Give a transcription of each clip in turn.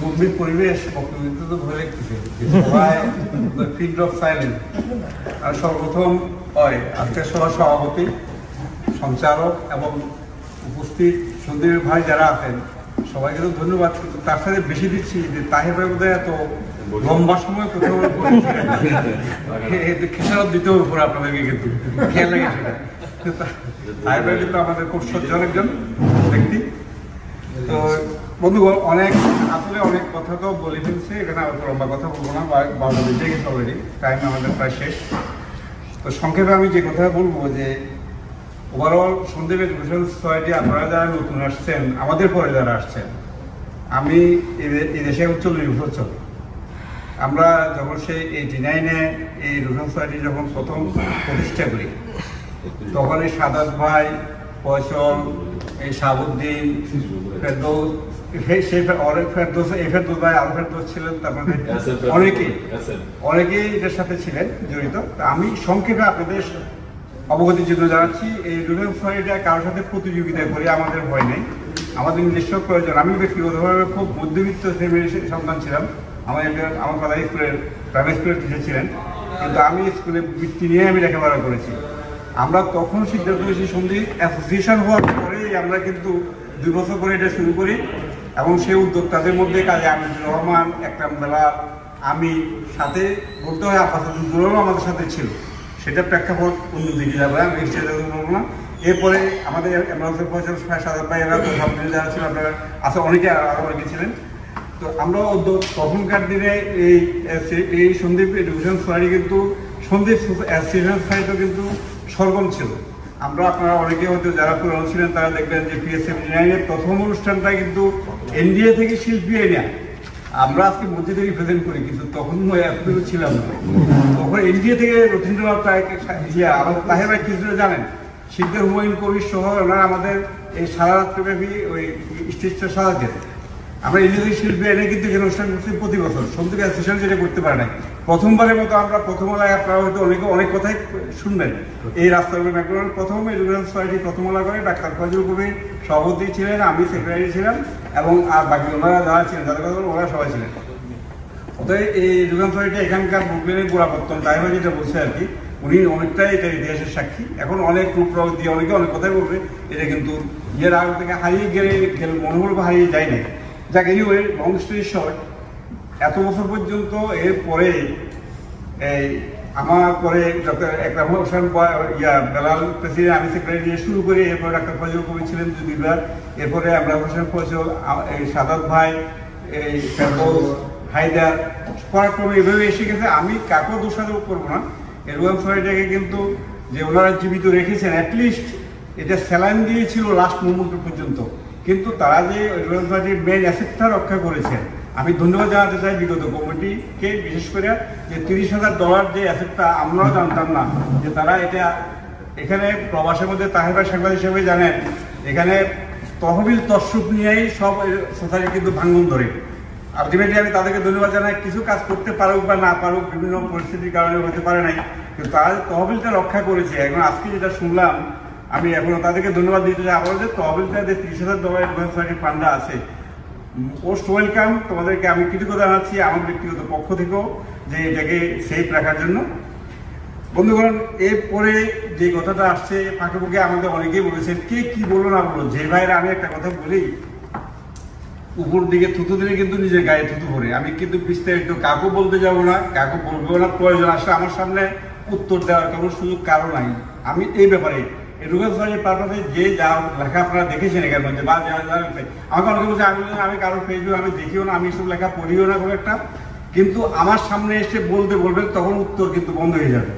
গম্ভীর পরিবেশ বক্তব্য তো ভয় লাগতেছে সবাই ফিল্ড অফ সাইলেন্স। আর সর্বপ্রথম হয় আজকের সভা সভাপতি, সঞ্চালক এবং উপস্থিত সন্দীপ ভাই যারা আছেন সবাইকে তো ধন্যবাদ। কিন্তু তার সাথে বেশি দিচ্ছি যে তাহের ভাই বোধহয় এত লম্বা সময় কোথাও খেসারত দিতে হবে পরে আপনাদেরকে, কিন্তু খেয়াল লাগে সেটা। তাহের ভাই কিন্তু আমাদের খুব সজ্জন একজন ব্যক্তি। তো বন্ধুগণ, আসলে অনেক কথা তো বলে ফেলছে, এখানে লম্বা কথা বলবো না, 12টা বেজে গেছে অলরেডি, টাইম আমাদের প্রায় শেষ। তো সংক্ষেপে আমি যে কথা বলবো যে ওভারঅল সন্দীপ এডুকেশন সোসাইটি আপনারা যারা নতুন আসছেন, আমাদের পরে যারা আসছেন, আমি এই দেশে 40 বছর চল। আমরা যখন সেই 89-এ এই এডুকেশন সোসাইটি যখন প্রথম প্রতিষ্ঠা করি, তখন এই সাদাত ভাই, ফয়সল, এই শাহাবুদ্দিন, ফেরদৌস, ফেরদৌস ভাই, আরো ফেরদৌস ছিলেন, তারপরে অনেকেই এটার সাথে ছিলেন জড়িত। আমি সংক্ষেপে আপনাদের অবগতির জন্য জানাচ্ছি, এই এডুকেশন সোসাইটিটা কারোর সাথে প্রতিযোগিতা করে আমাদের ভয় নেই, আমাদের নিজস্ব প্রয়োজন। আমি ব্যক্তিগতভাবে খুব মধ্যবিত্ত ফ্যামিলির সন্তান ছিলাম। আমার ফাদার প্রাইমারি স্কুলের টিচার ছিলেন, কিন্তু আমি স্কুলে বৃত্তি নিয়ে আমি লেখাপড়া করেছি। আমরা তখন সিদ্ধান্ত নিয়েছি সন্দীপ অ্যাসোসিয়েশন হওয়ার পরেই আমরা কিন্তু 2 বছর পরে এটা শুরু করি, এবং সেই উদ্যোক্তাদের মধ্যে কাজী আমিনুর রহমান, একরাম বেলাল, আমি, সাথে বলতে হয় আফাজুল আমাদের সাথে ছিল। সেটা প্রেক্ষাপট অন্যদিকে যাবে, আমি সেটা বলবো না। এরপরে আমাদের সাদাত ভাই, এরা যারা ছিল আপনারা আছে, আরো অনেকে ছিলেন। তো আমরা তখনকার দিনে এই সন্দীপ এডুকেশন সোসাইটি কিন্তু সন্দীপ অ্যাসোসিয়েশন সোসাইটিও কিন্তু সরগম ছিল। আপনারা অনেকে হয়তো যারা পুরনো ছিলেন তারা দেখবেন যে PSM-9-এর প্রথম অনুষ্ঠানটা কিন্তু NDA থেকে শিল্পী এনে আমরা আজকে মসজিদে রিপ্রেজেন্ট করি, কিন্তু তখন এতটুকু ছিলাম না। তখন NDA থেকে রথীন্দ্রনাথ তাহের ভাই কিছুটা জানেন, শিল্পের হুমায়ুন কবির সহ ওনারা আমাদের এই সারা রাত্রিব্যাপী ওই স্টেজটা সাজাতেন। আমরা ইংরেজি শিল্পী এনে কিন্তু এখানে অনুষ্ঠান করছি প্রতি বছর। সন্দীপ অ্যাসোসিয়েশন যেটা করতে পারে না, প্রথমবারের মতো আমরা প্রথমলায়, আপনারা হয়তো অনেক কথাই শুনবেন এই রাস্তার ম্যাকডোনাল্ড প্রথম এডুকেশন সোসাইটি প্রথমলা করে ডাক্তার ফজল কবির সভাপতি ছিলেন, আমি সেক্রেটারি ছিলাম, এবং আর বাকি ওনারা যারা ছিলেন, যাদের কথা ওরা সবাই ছিলেন। অতএব এই এডুকেশন সোসাইটি এখানকার ব্রুকলিনের গোড়াপত্তন তাই হয় যেটা বলছে আর কি, উনি অনেকটাই এটার ইতিহাসের সাক্ষী। এখন অনেক রূপরক দিয়ে অনেকে অনেক কথাই বলবে, এটা কিন্তু এর আগে থেকে হারিয়ে গেলে মনোবল হারিয়ে যায় না। যাক, এনিওয়ে, লং স্টোরি শর্ট, এত বছর পর্যন্ত এরপরে আমার পরে ডক্টর একরাম হোসেন বেলাল প্রেসিডেন্ট, আমি সেক্রেটারি দিয়ে শুরু করি। এরপরে ডাক্তার ফজল কবির ছিলেন 2 বার, এরপরে একরাম হোসেন ফজল, এই সাদাত ভাই, এই ফেরদৌস, হায়দার, পরাক্রমে এভাবে এসে গেছে। আমি কাকেও দোষারোপ করবো না, এডুকেশন সোসাইটিকে কিন্তু যে ওনারা জীবিত রেখেছেন, অ্যাটলিস্ট এটা স্যালাইন দিয়েছিল লাস্ট মুহূর্ত পর্যন্ত, কিন্তু তারা যে এডুকেশন সোসাইটির মেইন অ্যাসেটটা রক্ষা করেছেন, আমি ধন্যবাদ জানাতে চাই বিগত কমিটিকে, বিশেষ করে যে $30,000 যে অ্যাসেটটা আমরাও জানতাম না যে তারা এটা এখানে প্রবাসের মধ্যে তাহের ভাই সাংবাদিক হিসেবে জানেন, এখানে তহবিল তসরুপ নিয়েই সব সোসাইটি কিন্তু ভাঙন ধরে। আলটিমেটলি আমি তাদেরকে ধন্যবাদ জানাই, কিছু কাজ করতে পারুক বা না পারুক, বিভিন্ন পরিস্থিতির কারণে হতে পারে নাই, কিন্তু তারা তহবিলটা রক্ষা করেছে। এখন আজকে যেটা শুনলাম, আমি এখনো তাদেরকে ধন্যবাদ দিতে চাই। আমাদের যে তহবিলটা যে $30,000 এডুকেশন সোসাইটির ফান্ডা আছে, মোস্ট ওয়েলকাম, তোমাদেরকে আমি কৃতজ্ঞতা জানাচ্ছি আমার ব্যক্তিগত পক্ষ থেকেও, যে এটাকে সেফ রাখার জন্য। বন্ধুগণ, এরপরে যে কথাটা আসছে, ফাঁকে ফুঁকে আমাদের অনেকেই বলেছেন, কে কি বললো না বললো, যে ভাইরা, আমি একটা কথা বলি, উপর দিকে থুতু দিলে কিন্তু নিজের গায়ে থুতু ভরে। আমি কিন্তু বিস্তারিত কাকু বলতে যাবো না, কাকু বলবো না, প্রয়োজন আসলে আমার সামনে উত্তর দেওয়ার কোনো সুযোগ কারো নাই। আমি এই ব্যাপারে এডুকেশন সোসাইটির পারপাসে যে যা লেখা আপনারা দেখেছেন এখানে মধ্যে, বা আমাকে অনেকে বলছে আমি কারোর ফেসবুক আমি দেখিও না, আমি এসব লেখা পড়িও না খুব একটা, কিন্তু আমার সামনে এসে বলবেন, তখন উত্তর কিন্তু বন্ধ হয়ে যাবে।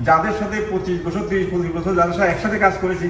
যাদের সাথে 25 বছর 30-25 বছর যাদের সাথে একসাথে কাজ করেছি,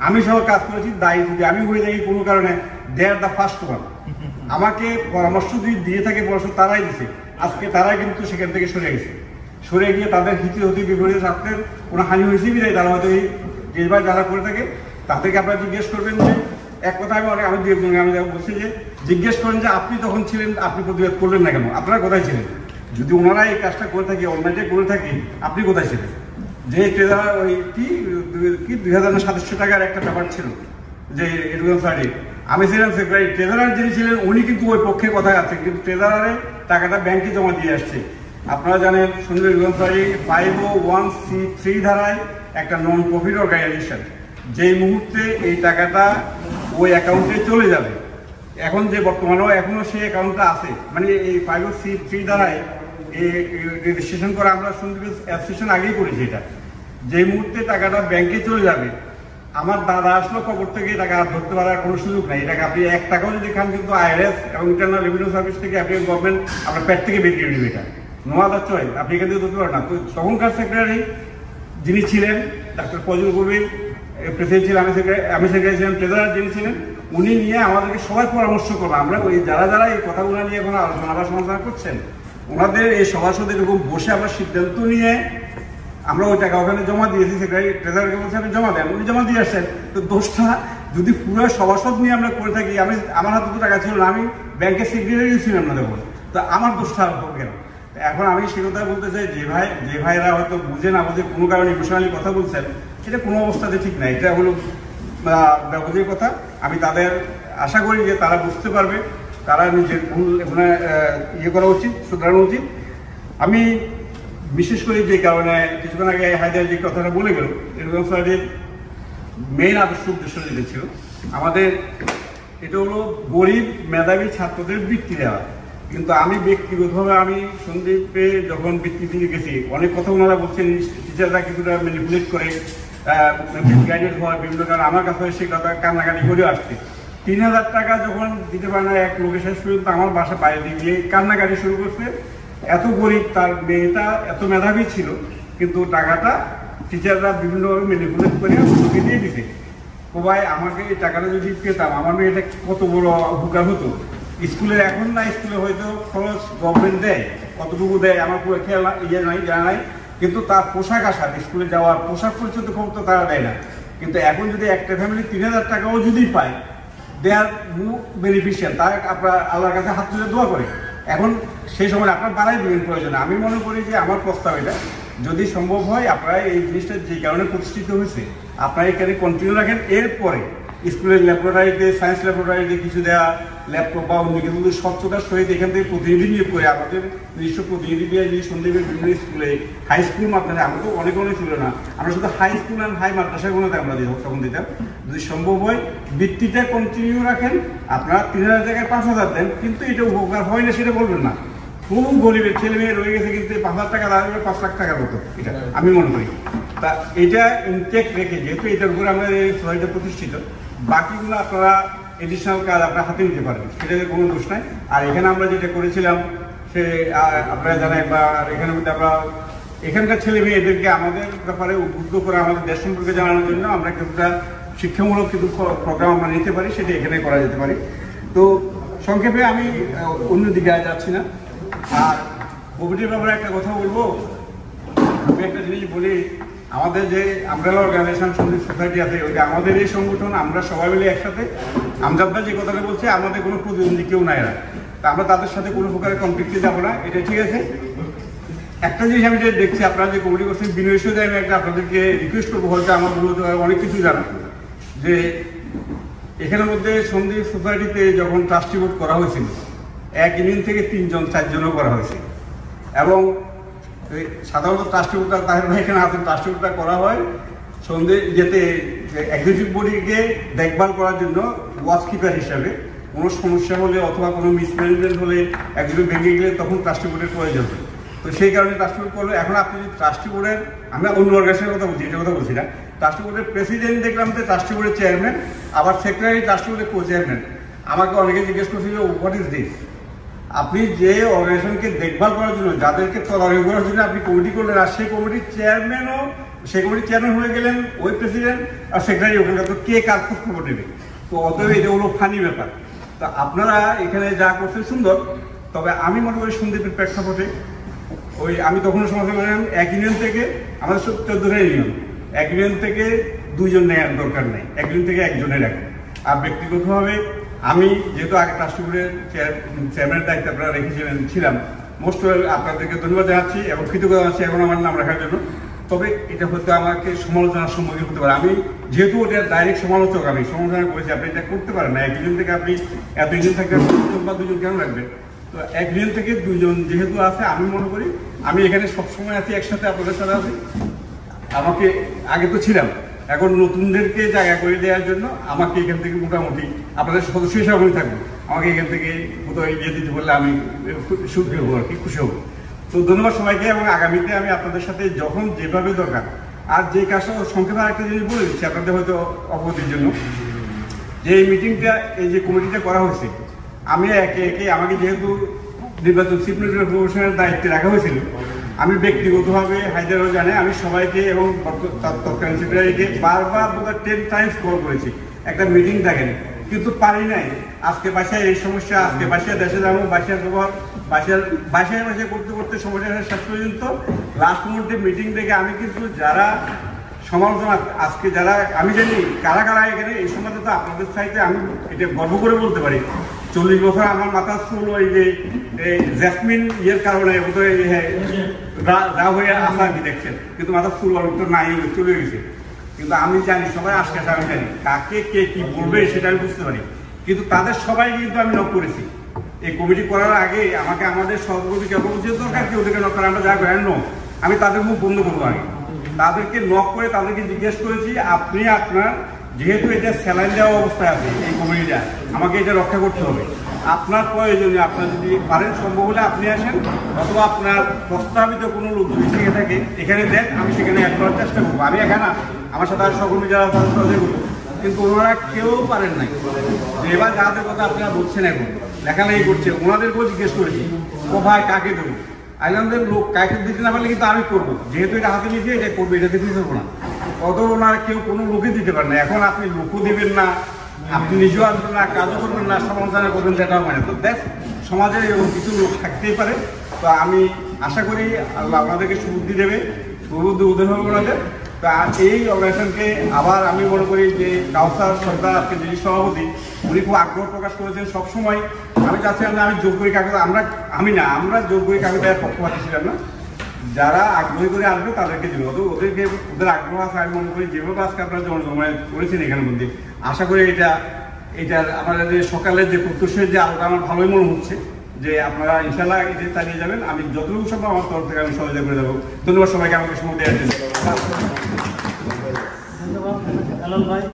আমি সহ কাজ করেছি, দায়ী যদি আমি হয়ে যাই কোনো কারণে, দে আর দ্য ফার্স্ট ওয়ান। আমাকে পরামর্শ দিয়ে থাকে, পরামর্শ তারাই দিছে, আজকে তারাই কিন্তু সেখান থেকে সরে গিয়ে তাদের হতে বিপরীতে ছাত্রের কোনো হানি হয়েছে বিদায় তারা হয়তো এই যেভাবে যারা করে থাকে তাদেরকে আপনারা জিজ্ঞেস করবেন যে, এক কথা আমি বলছি যে জিজ্ঞেস করেন যে আপনি তখন ছিলেন, আপনি প্রতিবাদ করলেন না কেন, আপনারা কোথায় ছিলেন? যদি ওনারা এই কাজটা করে থাকি, অনলাইনে করে থাকি, আপনি কোথায় ছিলেন? যে ট্রেজার ওই কি 2000-700 টাকার একটা ব্যাপার ছিল, যে এডুকেশন সোসাইটি, আমি ছিলাম সেক্রেটারি। ট্রেজারার যিনি ছিলেন উনি কিন্তু ওই পক্ষে কথা আছেন, কিন্তু ট্রেজারারে টাকাটা ব্যাংকে জমা দিয়ে আসছে। আপনারা জানেন সুন্দর এডুকেশন সোসাইটি 501(c)(3) ধারায় একটা নন প্রফিট অর্গানাইজেশন। যেই মুহূর্তে এই টাকাটা ওই অ্যাকাউন্টে চলে যাবে, এখন যে বর্তমানেও এখনো সেই অ্যাকাউন্টটা আছে, মানে এই 501(c)(3) ধারায় রেজিস্ট্রেশন করা আমরা সুন্দর অ্যাসোসিয়েশন আগেই করেছি। এটা যেই মুহূর্তে টাকাটা ব্যাংকে চলে যাবে, আমার দাদা আসলো কবর থেকে টাকা ধরতে পারার কোনো সুযোগ নাই। এটাকে আপনি 1 টাকাও যদি খান কিন্তু IRS এবং ইন্টারনাল রেভিনিউ সার্ভিস থেকে আপনি গভর্নমেন্ট আপনার পেট থেকে বের করে দেবে। এটা নো আদার চয়েস, আপনি এখান থেকে ধরতে পারেন না। তো তখনকার সেক্রেটারি যিনি ছিলেন ডাক্তার ফজল কবির, প্রেসিডেন্ট ছিলেন, আমি সেক্রেটারি ছিলাম, ট্রেজারার যিনি ছিলেন উনি নিয়ে আমাদেরকে সবাই পরামর্শ করবেন। আমরা ওই যারা এই কথাগুলো নিয়ে এখন আলোচনা বা সমালোচনা করছেন, ওনাদের এই সভাসদ এরকম বসে আমরা সিদ্ধান্ত নিয়ে আমরা ওই টাকা ওখানে জমা দিয়েছি। সেক্রেটারি ট্রেজারারকে বলছে আপনি জমা দেন, উনি জমা দিয়ে আসছেন। তো দোষটা যদি পুরো সভাসদ নিয়ে আমরা করে থাকি, আমার হাতে তো টাকা ছিল না, আমি ব্যাংকের সেক্রেটারি ছিলাম না দেখুন, তো আমার দোষটা হবে কেন? এখন আমি সে কথা বলতে চাই, যে ভাইরা হয়তো বুঝে না বুঝে কোনো কারণে ইমোশনালি কথা বলছেন, এটা কোনো অবস্থাতে ঠিক নাই। এটা হলো ব্যবধির কথা। আমি তাদের আশা করি যে তারা বুঝতে পারবে, তারা নিজের ভুল এখানে ইয়ে করা উচিত, শুধরানো উচিত। আমি বিশেষ করে যে কারণে কিছুক্ষণ আগে হায়দার যে কথাটা বলে গেল, এডুকেশন সোসাইটির মেইন আদর্শ উদ্দেশ্য যেটা ছিল আমাদের, এটা হলো গরিব মেধাবী ছাত্রদের বৃত্তি দেওয়া। কিন্তু আমি ব্যক্তিগতভাবে আমি সন্দীপে যখন বৃত্তি দিয়ে গেছি, অনেক কথা ওনারা বলছেন টিচাররা কিছুটা ম্যানিপুলেট করে গাইডেড হওয়ার বিভিন্ন কারণে আমার কাছে সেই কথা কান্নাকাটি করে আসছে। 3000 টাকা যখন দিতে পারে না এক লোকের শেষ পর্যন্ত আমার বাসা বাইরে গিয়ে কান্নাকাটি শুরু করছে। এত গরিব, তার মেয়েটা এত মেধাবী ছিল, কিন্তু টাকাটা টিচাররা বিভিন্নভাবে ম্যানিপুলেট করে ওকে দিয়ে দিতে। ও ভাই, আমাকে এই টাকাটা যদি পেতাম আমার মেয়েটা কত বড় উপকার হতো। স্কুলে এখন না, স্কুলে হয়তো খরচ গভর্নমেন্ট দেয়, কতটুকু দেয় আমার পুরো খেয়াল নাই, জানা নাই, কিন্তু তার পোশাক আশাক স্কুলে যাওয়ার পোশাক পরিচ্ছন্ন খবর তো তারা দেয় না। কিন্তু এখন যদি একটা ফ্যামিলি 3000 টাকাও যদি পায়, দে আর বেনিফিশিয়াল, তার আপনার আল্লাহর কাছে হাত তুলে দোয়া করে। এখন সেই সময় আপনার বাড়াই দিবেন প্রয়োজনে। আমি মনে করি যে আমার প্রস্তাব এটা, যদি সম্ভব হয় আপনারা এই জিনিসটা যে কারণে প্রতিষ্ঠিত হয়েছে আপনারা এখানে কন্টিনিউ রাখেন। এরপরে স্কুলের ল্যাবরেটরিতে, সায়েন্স ল্যাবরেটরিতে কিছু দেওয়া, ল্যাপটপ বা অন্য কিছু স্বচ্ছতার সহিত এখান থেকে প্রতিনিধি নিয়োগ করে আমাদের নিজস্ব প্রতিনিধি দিয়ে যদি সন্দীপের বিভিন্ন স্কুলে, হাই স্কুল মাদ্রাসা, আমরা তো অনেক ছিল না, আমরা শুধু হাই স্কুল অ্যান্ড হাই মাদ্রাসাগুলোতে আমরা তখন দিতাম। যদি সম্ভব হয় বৃত্তিটা কন্টিনিউ রাখেন, আপনারা 3000 জায়গায় 5000 দেন, কিন্তু এটা উপকার হয় না সেটা বলবেন না। খুব গরিবের ছেলে মেয়ে রয়ে গেছে, কিন্তু 5000 টাকা দাঁড়াবে 5 লাখ টাকার মতো, এটা আমি মনে করি। তা এটা ইনটেক রেখে, যেহেতু এটার উপরে আমরা এই সোসাইটি প্রতিষ্ঠিত, বাকিগুলো আপনারা এডিশনাল কাজ আপনার হাতে নিতে পারবেন, সেটাতে কোনো দোষ নাই। আর এখানে আমরা যেটা করেছিলাম সে আপনারা জানেন, বা এখানের মধ্যে আমরা এখানকার ছেলে মেয়েদেরকে আমাদের ব্যাপারে উদ্বুদ্ধ করে আমাদের দেশ সম্পর্কে জানানোর জন্য আমরা কিছুটা শিক্ষামূলক কিছু প্রোগ্রাম আমরা নিতে পারি, সেটা এখানে করা যেতে পারে। তো সংক্ষেপে আমি অন্যদিকে যাচ্ছি না। আর কোভিডের ব্যাপারে একটা কথা বলবো, আমি একটা জিনিস বলি, আমাদের যে আমব্রেলা অর্গানাইজেশন সন্দীপ সোসাইটি আছে, ওইটা আমাদের এই সংগঠন, আমরা সবাই মিলে একসাথে। আমজাদা যে কথাটা বলছে, আমাদের কোনো প্রতিদ্বন্দ্বী কেউ নাই না, তা আমরা তাদের সাথে কোনো প্রকারের কনফ্লিক্টে যাবো না, এটা ঠিক আছে। একটা জিনিস আমি যে দেখছি, আপনারা যে কমিটি করছেন, বিনয় সাথে আমি একটা আপনাদেরকে রিকোয়েস্ট করবো, হয়তো আমার অনেক কিছু জানা, যে এখানের মধ্যে সন্দীপ সোসাইটিতে যখন ট্রাস্টি বোর্ড করা হয়েছিল, এক ইউনিয়ন থেকে 3-4জনও করা হয়েছে। এবং সাধারণত ট্রাস্টি বোর্ডটা, তাহের ভাই এখানে আছেন, ট্রাস্টি বোর্ডটা করা হয় সন্ধ্যে যেতে এক্সিকিউটিভ বডিকে দেখভাল করার জন্য ওয়াচ কিপার হিসাবে। কোনো সমস্যা হলে অথবা কোনো মিসম্যানেজমেন্ট হলে, একজন ভেঙে গেলে তখন ট্রাস্টি বোর্ডের প্রয়োজন হয়। তো সেই কারণে ট্রাস্টি বোর্ড করলো। এখন আপনি যদি ট্রাস্টি বোর্ডের, আমরা অন্য অর্গানাইজেশনের কথা বলছি, এটা কথা বলছি না, ট্রাস্টি বোর্ডের প্রেসিডেন্ট দেখলাম যে ট্রাস্টি বোর্ডের চেয়ারম্যান, আবার সেক্রেটারি ট্রাস্টি বোর্ডের কো চেয়ারম্যান। আমাকে অনেকে জিজ্ঞেস করছিল হোয়াট ইজ দিস। আপনি যে অর্গানাইজেশনকে দেখভাল করার জন্য, যাদেরকে তদারকি করার জন্য আপনি কমিটি করলেন, আর সেই কমিটির চেয়ারম্যানও, সেই কমিটির চেয়ারম্যান হয়ে গেলেন ওই প্রেসিডেন্ট আর সেক্রেটারি ওখানে, তো কে কার খোঁজ খবর নেবে? তো অতএব এটা হলো ফানি ব্যাপার। তা আপনারা এখানে যা করছেন সুন্দর, তবে আমি মনে করি সন্দীপের প্রেক্ষাপটে ওই আমি তখন সমাজে বললাম, এক ইউনিয়ন থেকে আমাদের 14টা ইউনিয়ন, এক ইউনিয়ন থেকে 2জন নেওয়ার দরকার নেই, এক ইউনিয়ন থেকে একজনের রাখেন। আর ব্যক্তিগতভাবে আমি যেহেতু আগে ট্রাস্টি বোর্ডের চেয়ারম্যানের দায়িত্ব আপনারা রেখেছিলেন, ছিলাম, মোস্ট ওয়েল আপনাদেরকে ধন্যবাদ জানাচ্ছি এবং কৃতজ্ঞতা জানাচ্ছি এখন আমার নাম রাখার জন্য। তবে এটা হয়তো আমাকে সমালোচনার সম্মুখীন হতে পারে। আমি যেহেতু ওটা ডাইরেক্ট সমালোচক, আমি সমালোচনা করেছি, আপনি এটা করতে পারেন না। 1 জন থেকে আপনি এত জন থেকে 2 বা 2 জন কেন রাখবেন? তো 1 জন থেকে 2 জন যেহেতু আছে, আমি মনে করি আমি এখানে সবসময় আছি, একসাথে আপনাদের সাথে আছি। আমাকে আগে তো ছিলাম, এখন নতুনদেরকে জায়গা করে দেওয়ার জন্য আমাকে এখান থেকে মোটামুটি আপনাদের সদস্য হিসাবে আমি থাকবো। আমাকে এখান থেকে কোথাও ইয়ে দিতে বললে আমি সুখী হবো আর কি, খুশি হবো। তো ধন্যবাদ সবাইকে, এবং আগামীতে আমি আপনাদের সাথে যখন যেভাবে দরকার, আর যে কাজটা সংক্ষেপে আরেকটা জিনিস বলে দিচ্ছি আপনাদের হয়তো অবগতির জন্য, যে এই মিটিংটা, এই যে কমিটিটা করা হয়েছে, আমি একে একে আমাকে যেহেতু নির্বাচন চিফ নির্বাচন কমিশনের দায়িত্বে রাখা হয়েছিল, আমি ব্যক্তিগতভাবে হায়দারও জানে, আমি সবাইকে এবং তৎকালীন সেক্রেটারিকে বারবার 10 টাইমস কল করেছি, একটা মিটিং থাকেনি, কিন্তু পারি নাই। আজকে বাসায় এই সমস্যা, আজকে বাসায় দেশে যাবো, বাসায় ব্যবহার, বাসায় করতে করতে সমস্যা শেষ পর্যন্ত লাস্ট মুহূর্তে মিটিং থেকে আমি কিন্তু যারা সমালোচনা, আজকে যারা আমি জানি কারা কারা এখানে এই সময়টা, তো আপনাদের সাইডে আমি এটা গর্ব করে বলতে পারি, 40 বছর আমার মাথা চুল ওই যে জ্যাসমিন ইয়ের কারণে রাগ হয়ে আসা কি দেখছেন, কিন্তু মাথা চুল তো নাই, চলে গেছে। কিন্তু আমি জানি সবাই আজকে আমি জানি কাকে কে কি বলবে সেটা আমি বুঝতে পারি, কিন্তু তাদের সবাই কিন্তু আমি নক করেছি। এই কমিটি করার আগে আমাকে আমাদের সভাপতি কেবল দরকার কি ওদেরকে নক করে, আমরা যা করেন আমি তাদের মুখ বন্ধ করবো আগে। তাদেরকে নক করে তাদেরকে জিজ্ঞেস করেছি, আপনি আপনার যেহেতু এটা স্যালাইন দেওয়া অবস্থায় আছে এই কমিটিটা, আমাকে এটা রক্ষা করতে হবে, আপনার প্রয়োজনে আপনার যদি পারেন সম্ভব হলে আপনি আসেন, অথবা আপনার প্রস্তাবিত কোনো লোক যদি থেকে থাকে এখানে দেন, আমি সেখানে অ্যাড করার চেষ্টা করবো। আমি এখানে আমার সাথে আর সহকর্মী যারা সহযোগী করবো, কিন্তু ওনারা কেউ পারেন নাই। যে এবার যাদের কথা আপনারা বলছেন এখন লেখালেখি করছে, ওনাদেরকেও জিজ্ঞেস করেছি, ও ভাই কাকে দেবো, আইল্যান্ডের লোক কাকে দিতে না পারলে কিন্তু আমি করবো, যেহেতু এটা হাতে নিয়েছি এটা করবো, এটা দিতে দেবো না। অত ওনারা কেউ কোনো লোকে দিতে পারেন না। এখন আপনি লোকও দেবেন না, আপনি নিজেও আসবেন না, কাজও করবেন না, সমালোচনা করবেন, সেটাও মানে তো দেখ সমাজে এরকম কিছু লোক থাকতেই পারে। তো আমি আশা করি আল্লাহ আপনাদেরকে সুবুদ্ধি দেবে, সুবুদ্ধি উদয় হবে ওনাদের। তা এই অর্গানাইজেশনকে আবার আমি মনে করি যে কাউসার সরকার আজকে যিনি সভাপতি, উনি খুব আগ্রহ প্রকাশ করেছেন সবসময়। আমি চাচ্ছিলাম না আমি জোর করে কাগজ, আমরা জোর করে কাগজ দেওয়ার পক্ষপাতী ছিলাম না, যারা আগ্রহী করে আসবে তাদেরকে দিব। তো ওদের আগ্রহ আছে, আমি মনে করি যেভাবে আজকে আপনারা জমায়েত করেছেন এখানের মধ্যে, আশা করি এটা আমাদের যে সকালের যে প্রত্যুষের যে আলোটা আমার ভালোই মনে হচ্ছে, যে আপনারা ইনশাল্লাহ এটা চালিয়ে যাবেন। আমি যতটুকু সম্ভব আমার তরফ থেকে আমি সহযোগিতা করে দেবো। ধন্যবাদ সবাইকে আমাকে সময় দেওয়ার জন্য।